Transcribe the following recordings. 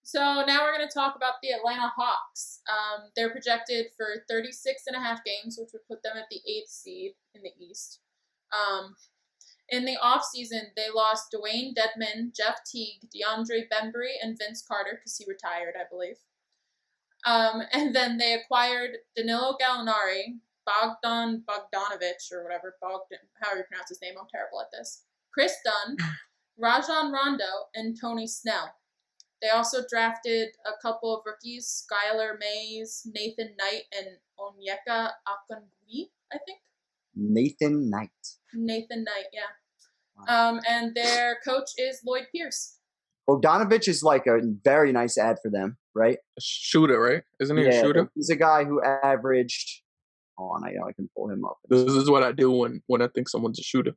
So now we're going to talk about the Atlanta Hawks. They're projected for 36 and a half games, which would put them at the 8th seed in the East. In the offseason, they lost Dwayne Dedman, Jeff Teague, DeAndre Bembry, and Vince Carter because he retired, I believe. And then they acquired Danilo Gallinari, Bogdan Bogdanovic, or whatever, however you pronounce his name, I'm terrible at this, Chris Dunn, Rajon Rondo, and Tony Snell. They also drafted a couple of rookies, Skylar Mays, Nathan Knight, and Onyeka Okongwu, I think. Nathan Knight, yeah. Wow. And their coach is Lloyd Pierce. Bogdanovic is like a very nice ad for them, right? A shooter, right? Isn't he a shooter? He's a guy who averaged. Hold on, I can pull him up. This is what I do when I think someone's a shooter.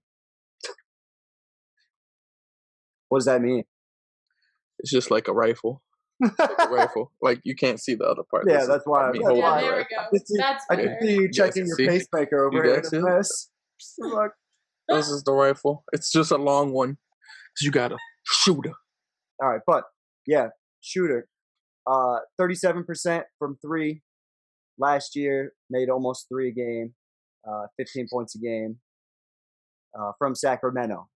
What does that mean? It's just like a rifle. Like you can't see the other part. Yeah, that's why. There we go. I can see you checking your pacemaker over here. This is the rifle. It's just a long one. So you got a shooter. All right, but yeah, shooter. 37% from three. Last year, made almost 3 a game, 15 points a game from Sacramento.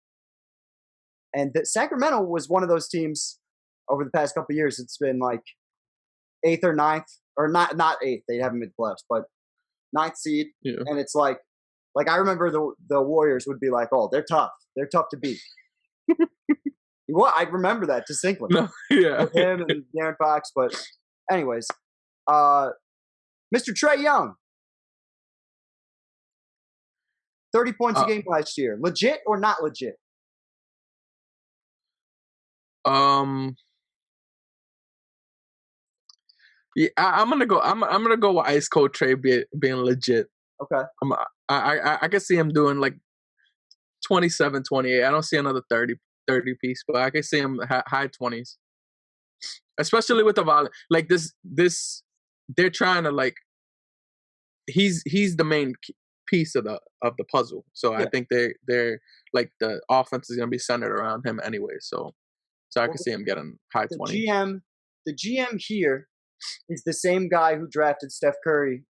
And Sacramento was one of those teams over the past couple of years. It's been like 8th or 9th, or not 8th. They haven't made the playoffs, but 9th seed. Yeah. And it's like I remember the Warriors would be like, oh, they're tough. They're tough to beat. Well, I remember that distinctly. No, yeah. With him and De'Aaron Fox. But anyways, Mr. Trae Young, 30 points a game last year. Legit or not legit? Yeah, I'm gonna go. I'm gonna go with Ice Cold Trae being legit. Okay. I can see him doing like 27, 28. I don't see another 30 piece, but I can see him high 20s, especially with the volume. Like this, they're trying to like. He's the main piece of the puzzle. So yeah. I think they're like the offense is gonna be centered around him anyway. So I can see him getting high 20s. The GM here is the same guy who drafted Steph Curry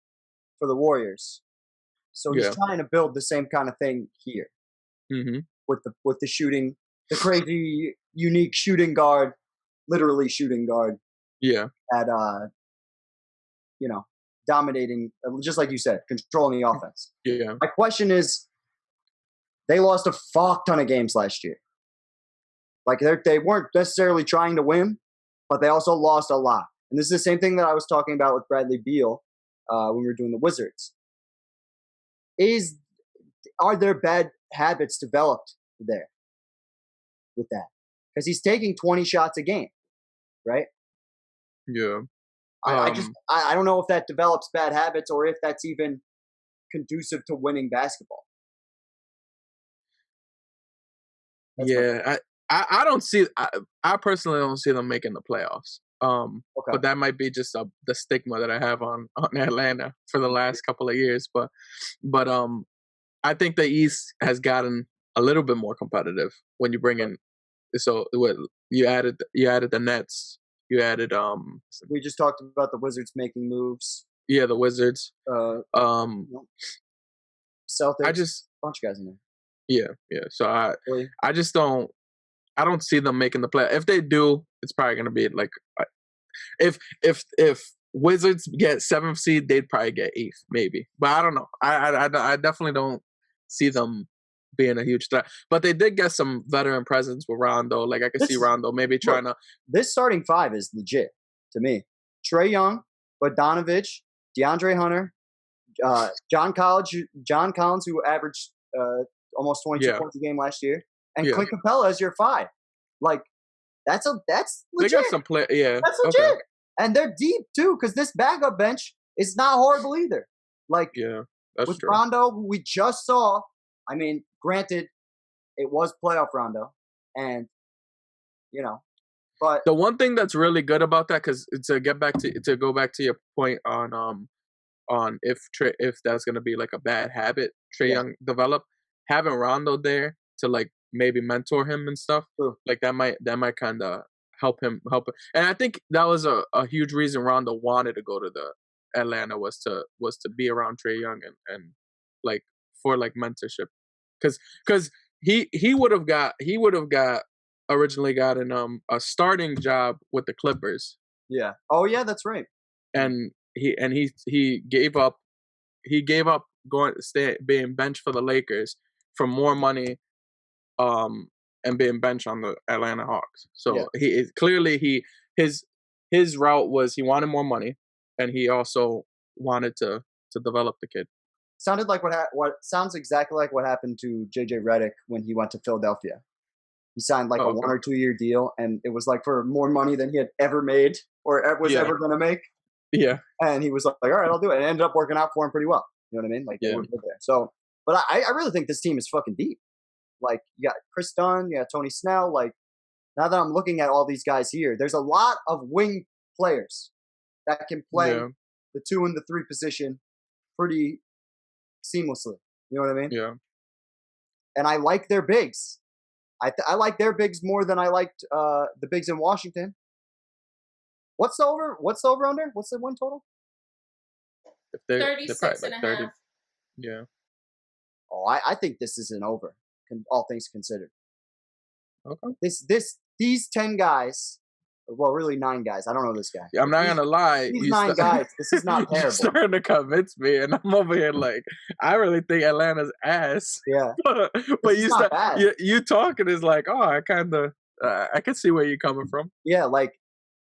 for the Warriors. So he's trying to build the same kind of thing here with the shooting, the crazy, unique shooting guard, literally shooting guard. Yeah. At dominating, just like you said, controlling the offense. Yeah. My question is, they lost a fuck ton of games last year. Like they weren't necessarily trying to win, but they also lost a lot. And this is the same thing that I was talking about with Bradley Beal when we were doing the Wizards. Are there bad habits developed there with that? Because he's taking 20 shots a game, right? Yeah. I don't know if that develops bad habits or if that's even conducive to winning basketball. I don't see. I personally don't see them making the playoffs. Okay. But that might be just the stigma that I have on Atlanta for the last couple of years. But I think the East has gotten a little bit more competitive when you bring in. So you added the Nets. You added We just talked about the Wizards making moves. Yeah, the Wizards. Celtics. I just bunch of guys in there. Yeah. So I just don't. I don't see them making the play. If they do, it's probably gonna be like, if Wizards get 7th seed, they'd probably get 8th, maybe. But I don't know. I definitely don't see them being a huge threat. But they did get some veteran presence with Rondo. Like I can see Rondo maybe trying to. This starting 5 is legit to me. Trae Young, Bogdanovic, DeAndre Hunter, John Collins, who averaged almost 22 points a game last year, and Clint Capella as your 5. Like that's legit. They got some play. Yeah, that's legit. Okay. And they're deep too, because this backup bench is not horrible either. Like that's with true. Rondo, who we just saw. I mean, granted, it was playoff Rondo, and but the one thing that's really good about that, because to go back to your point on if that's gonna be like a bad habit Trae Young develop, having Rondo there to like maybe mentor him and stuff, like that might kind of help him. And I think that was a huge reason Rondo wanted to go to the Atlanta was to be around Trae Young and like for like mentorship, because he would have got originally gotten a starting job with the Clippers. Yeah. Oh yeah, that's right. And he gave up being benched for the Lakers for more money, and being benched on the Atlanta Hawks. So his route was he wanted more money, and he also wanted to develop the kid. Sounded like what sounds exactly like what happened to JJ Redick when he went to Philadelphia. He signed like a 1 or 2 year deal, and it was like for more money than he had ever made or was ever going to make. Yeah. And he was like, all right, I'll do it. And it ended up working out for him pretty well. You know what I mean? Like, they were good there. So, but I really think this team is fucking deep. Like, you got Chris Dunn, you got Tony Snell. Like, now that I'm looking at all these guys here, there's a lot of wing players that can play the 2 and the 3 position pretty seamlessly. You know what I mean? Yeah. And I like their bigs. I like their bigs more than I liked the bigs in Washington. What's the over? What's the over under? What's the win total? If they're 36 and a 30. half. Yeah. Oh, I think this is an over, all things considered. Okay. These 10 guys, well, really 9 guys. I don't know this guy. Yeah, I'm not gonna lie. These 9 guys, this is not terrible. You're starting to convince me, and I'm over here like, I really think Atlanta's ass. Yeah. But you talking is like, oh, I kind of, I can see where you're coming from. Yeah, like,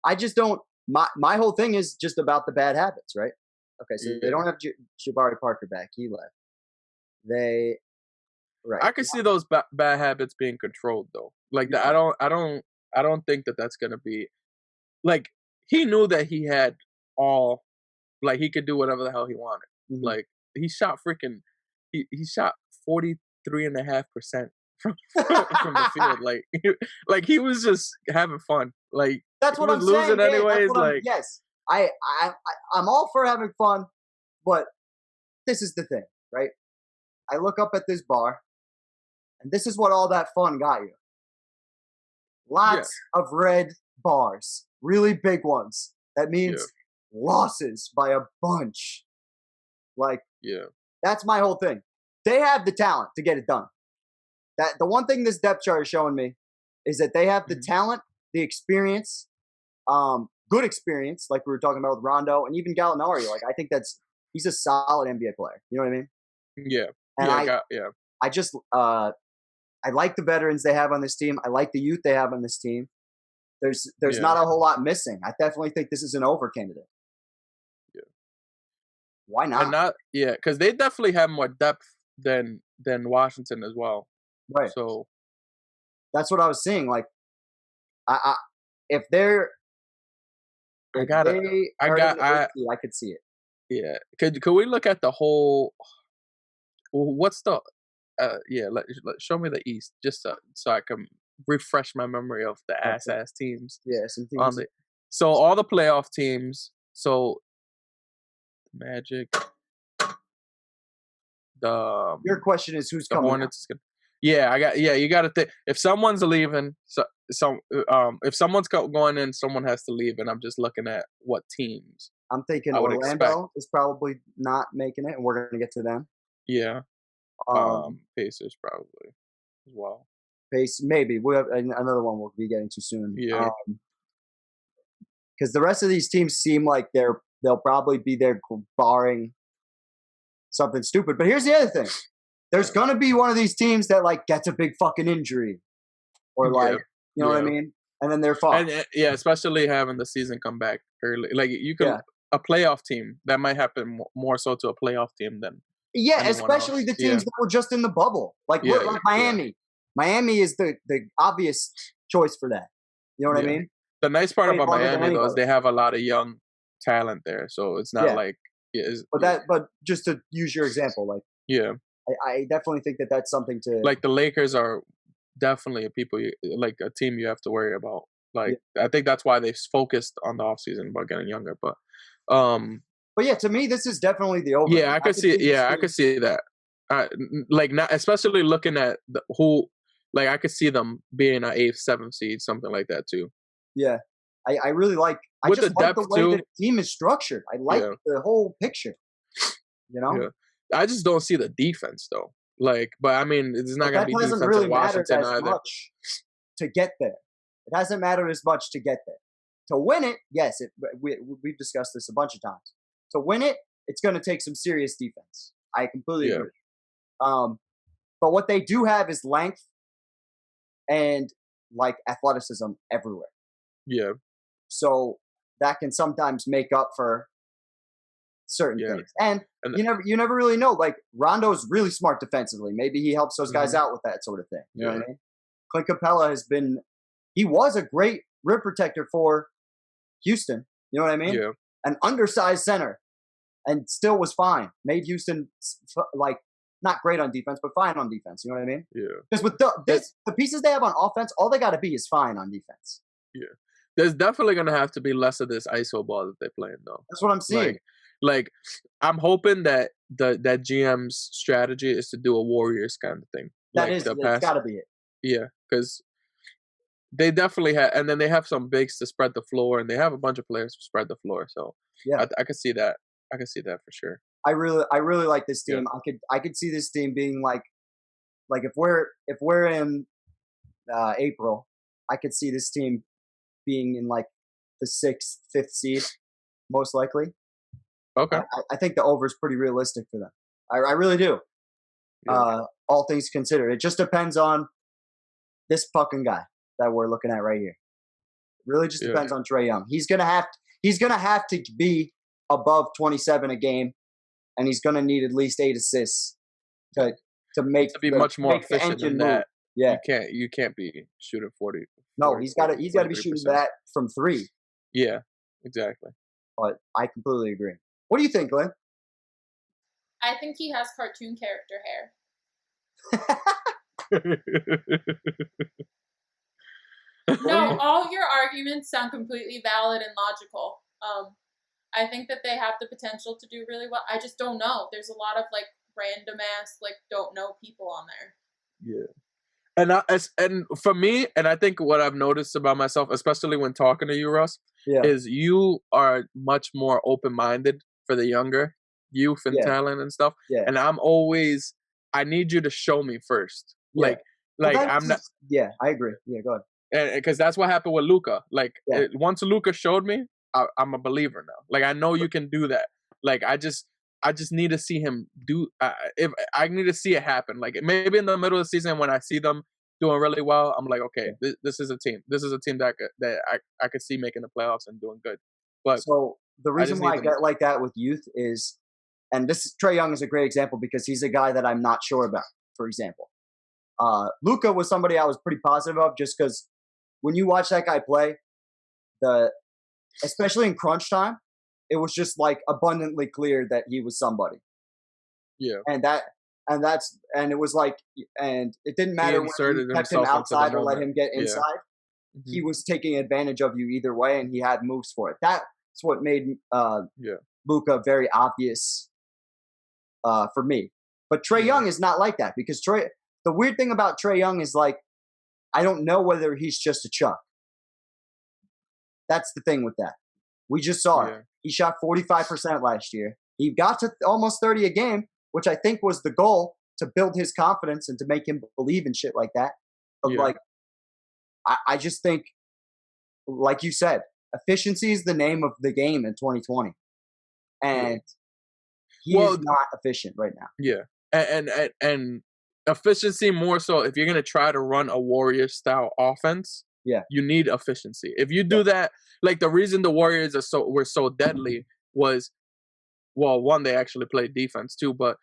I just don't, my whole thing is just about the bad habits, right? Okay, so they don't have Jabari Parker back. He left. Right. I can see those bad habits being controlled, though. Like, I don't think that's going to be, like, he knew that he had all, like, he could do whatever the hell he wanted. Mm-hmm. Like, he shot 43.5% from the field. Like he was just having fun. Like, that's what I'm losing saying. anyways. Yes, I'm all for having fun, but this is the thing, right? I look up at this bar, and this is what all that fun got you. Lots of red bars, really big ones. That means losses by a bunch. Like, that's my whole thing. They have the talent to get it done. That the one thing this depth chart is showing me is that they have the talent, the experience, good experience, like we were talking about with Rondo and even Gallinari. Like, I think he's a solid NBA player. You know what I mean? Yeah. And I just I like the veterans they have on this team. I like the youth they have on this team. There's not a whole lot missing. I definitely think this is an over candidate. Yeah. Why not? And because they definitely have more depth than Washington as well. Right. So that's what I was seeing. Like, I could see it. Yeah. Could we look at the whole? What's the? Show me the East just so I can refresh my memory of the ass teams. Yeah, some teams. So all the playoff teams. So Magic. Your question is who's coming? Hornets. You got to think if someone's leaving. If someone's going in, someone has to leave, and I'm just looking at what teams. I'm thinking Orlando is probably not making it, and we're going to get to them. Yeah. Pacers probably as well. Maybe we have another one we'll be getting to soon. Yeah. Because the rest of these teams seem like they'll probably be there, barring something stupid. But here's the other thing: there's gonna be one of these teams that like gets a big fucking injury, or like you know what I mean, and then they're fucked. And especially having the season come back early. Like you can a playoff team that might happen more so to a playoff team than. Yeah, especially the teams that were just in the bubble. Like Miami. Yeah. Miami is the obvious choice for that. You know what I mean? The nice part about Miami, though, is they have a lot of young talent there. So it's not like... But just to use your example, like... Yeah. I definitely think that's something to... Like, the Lakers are definitely a team you have to worry about. Like, I think that's why they've focused on the offseason about getting younger. But yeah, to me, this is definitely the over. Yeah, I could see it. Yeah, I could see that. Like, not especially looking at who, like, I could see them being an 8th, 7th seed, something like that too. Yeah. I really like. I With just the like the depth way too. the team is structured. I like Yeah, the whole picture. You know. yeah. I just don't see the defense though. Like, but I mean, it's not But gonna that be hasn't defense in really mattered Washington as either. much to get there. It hasn't mattered as much to get there. To win it, yes, we've discussed this a bunch of times. To win it, it's going to take some serious defense. I completely Yeah, agree. But what they do have is length and like athleticism everywhere. yeah, So that can sometimes make up for certain yeah. things. And And you never really know. Like Rondo's really smart defensively. Maybe he helps those guys mhm, out with that sort of thing. You know yeah, what I mean? Clint Capella he was a great rim protector for Houston. You know what I mean? yeah, An undersized center, and still was fine. Made Houston like not great on defense, but fine on defense. You know what I mean? yeah. Because with That, the pieces they have on offense, all they got to be is fine on defense. yeah. There's definitely gonna have to be less of this ISO ball that they're playing though. That's what I'm seeing. Like I'm hoping that that GM's strategy is to do a Warriors kind of thing, like the It's got pass. to be it. Yeah, because they definitely have, and then they have some bigs to spread the floor, and they have a bunch of players to spread the floor. So Yeah. I could see that. I could see that for sure. I really like this Yeah, team. I could see this team being like if we're in April, I could see this team being in like the 6th, 5th seed, most likely. okay. I think the over is pretty realistic for them. I really do. Yeah, All things considered, it just depends on this fucking guy that we're looking at right here. It really just yeah. depends on Trae Young. He's gonna have to be above 27 a game, and he's gonna need at least 8 assists to make To be much more make the efficient than engine move. that, Yeah. you can't be shooting 40, No, 40, he's got to 40, be shooting 43%. that from 3. Yeah, exactly. But I completely agree. What do you think, Glenn? I think he has cartoon character hair. No, all your arguments sound completely valid and logical. I think that they have the potential to do really well. I just don't know. There's a lot of like random ass like don't know people on there. Yeah. And for me, and I think what I've noticed about myself, especially when talking to you, Russ, Yeah. is you are much more open-minded for the younger youth and Yeah. talent and stuff. Yeah. And I need you to show me first. Yeah. Like I'm not, Yeah, I agree. Yeah, go ahead. because that's what happened with Luca. Like Yeah. once Luca showed me, I'm a believer now. Like I know you can do that. Like I just need to see him do. If I need to see it happen, like maybe in the middle of the season when I see them doing really well, I'm like, okay, this is a team. This is a team that I could see making the playoffs and doing good. But So the I reason just why I need them. get like that with youth is, and Trae Young is a great example because he's a guy that I'm not sure about. For example, Luca was somebody I was pretty positive of just because when you watch that guy play, especially in crunch time, it was just like abundantly clear that he was somebody. Yeah, And it was like, and it didn't he matter whether inserted you kept him himself into the outside or let moment. him get Yeah. inside. Mhm. He was taking advantage of you either way, and he had moves for it. That's what made Yeah. Luka very obvious for me. But Trae Yeah. Young is not like that because the weird thing about Trae Young is like I don't know whether he's just a chuck. That's the thing with that. We just saw Yeah. it. He shot 45% last year. He got to almost 30 a game, which I think was the goal to build his confidence and to make him believe in shit like that. But Yeah. like, I just think, like you said, efficiency is the name of the game in 2020, and he Well, is not efficient right now. Yeah, and efficiency more so. If you're gonna try to run a Warrior style offense, Yeah. you need efficiency. If you do that, like the reason the Warriors were so deadly was, well, one, they actually played defense too, but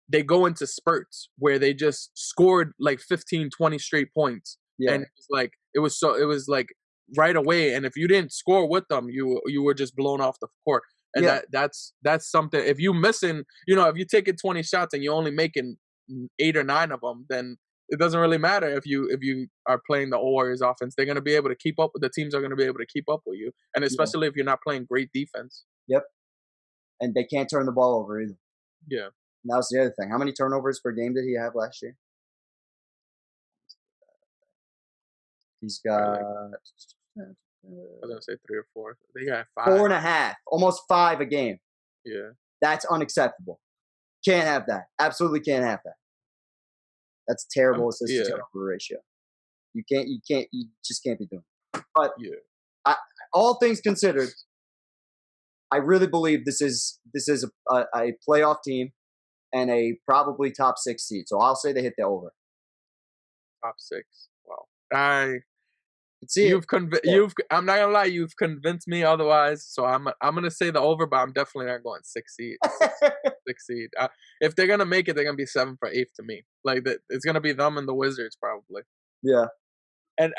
they go into spurts where they just scored like 15, 20 straight points, Yeah, and it was like right away. And if you didn't score with them, you were just blown off the court. And Yeah. that's something. If you missing, if you taking 20 shots and you're only making 8 or 9 of them, then it doesn't really matter if you are playing the Warriors offense. They're gonna be able to keep up. The teams are gonna be able to keep up with you, and especially if you're not playing great defense. Yep. And they can't turn the ball over either. Yeah. And that was the other thing. How many turnovers per game did he have last year? He's got was gonna say 3 or 4. They got 5. 4.5, almost 5 a game. Yeah. That's unacceptable. Can't have that. Absolutely can't have that. That's terrible assist to turnover ratio. You just can't be doing it. But all things considered, I really believe this is a playoff team and a probably top 6 seed. So I'll say they hit the over. Top 6. Wow. See, I'm not gonna lie, you've convinced me otherwise. So I'm gonna say the over, but I'm definitely not going 6 seed. 6 seed. If they're gonna make it, they're gonna be 7th or 8th to me. Like it's gonna be them and the Wizards probably. Yeah. And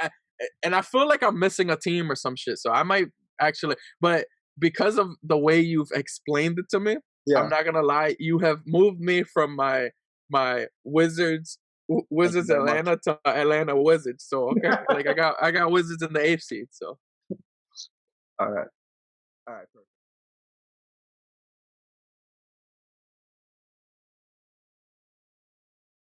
I feel like I'm missing a team or some shit. So I might actually, but because of the way you've explained it to me, I'm not gonna lie, you have moved me from my Wizards Atlanta to Atlanta Wizards. So okay, like I got Wizards in the 8th seed. So all right, perfect.